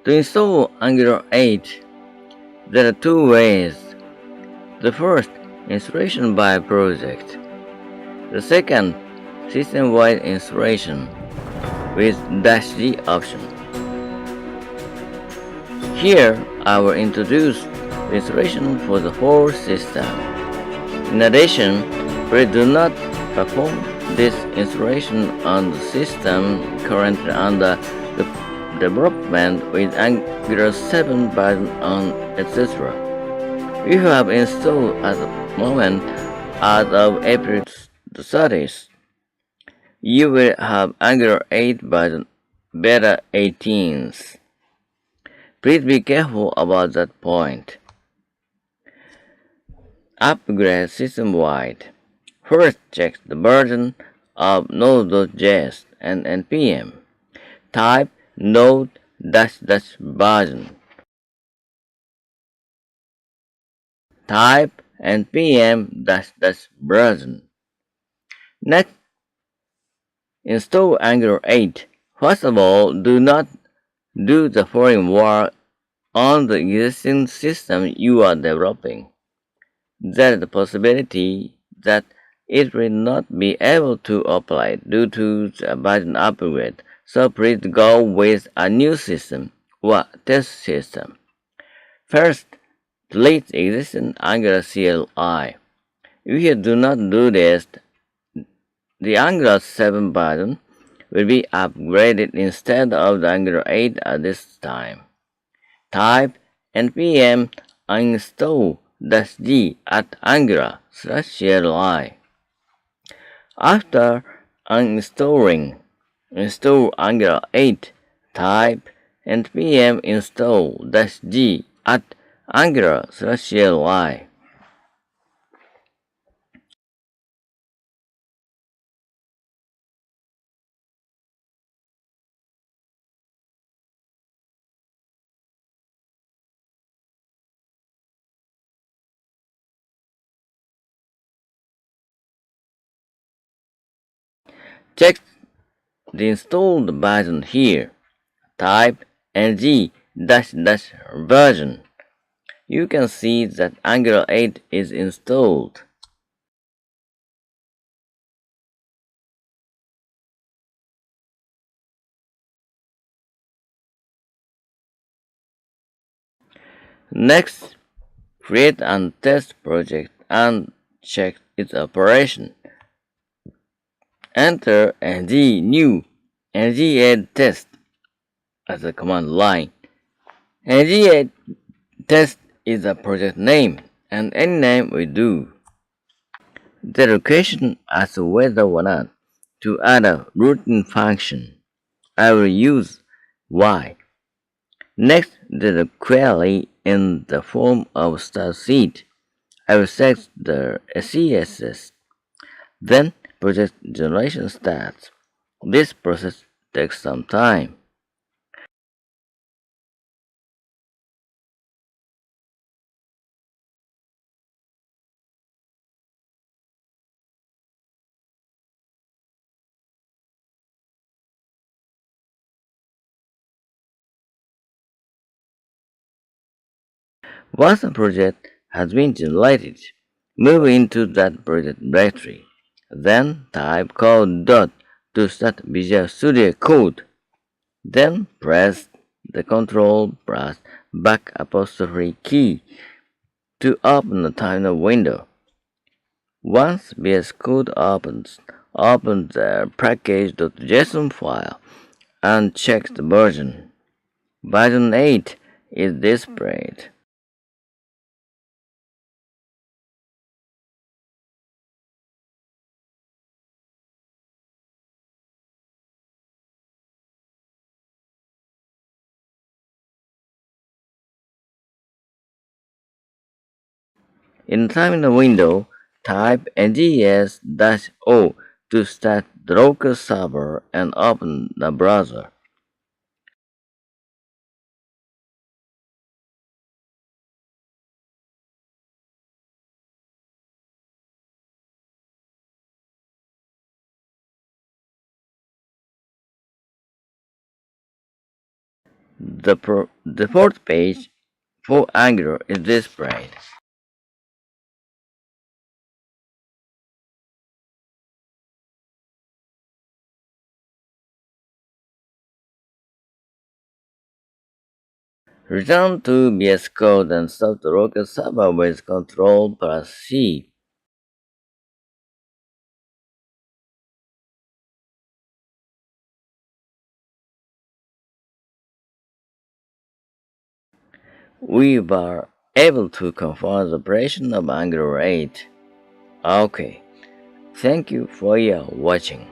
To install Angular 8, there are two ways. The first, installation by project. The second, system-wide installation with -G option. Here, I will introduce the installation for the whole system. In addition, please do not perform this installation on the system currently under the development with Angular 7 version on etc. If you have installed at the moment as of April 30th, you will have Angular 8 version beta 18th. Please be careful about that point. Upgrade system-wide. First, check the version of Node.js and npm. Type node-version. Type npm-version. Next, install Angular 8. First of all, do not do the following work on the existing system you are developing. There is the possibility that it will not be able to apply due to the version upgrade, so please go with a new system or test system. First, delete existing Angular CLI. If you do not do this, the Angular 7 version will be upgraded instead of the Angular 8 at this time. Type npm uninstall -g at angular/cli. After uninstalling, install Angular 8. Type npm install -g at angular/cli. Check the installed version here. Type ng-version. You can see that Angular 8 is installed. Next, create a test project and check its operation. Enter ng-new ng-add test as a command line. ng-add test is a project name, and any name will do. The location as whether or not to add a routine function. I will use y. Next, the query in the form of start seed. I will set the CSS. Then project generation starts. This process takes some time. Once a project has been generated, move into that project directory. Then type code dot to start Visual Studio Code. Then press the Ctrl plus back apostrophe key to open the terminal window. Once VS Code opens, open the package.json file and check the version. Version 8 is displayed. In the terminal window, type ngs-o to start the local server and open the browser. The fourth page for Angular is displayed. Return to VS Code and start the local server with Ctrl plus C. We were able to confirm the operation of Angular 8. Okay, thank you for your watching.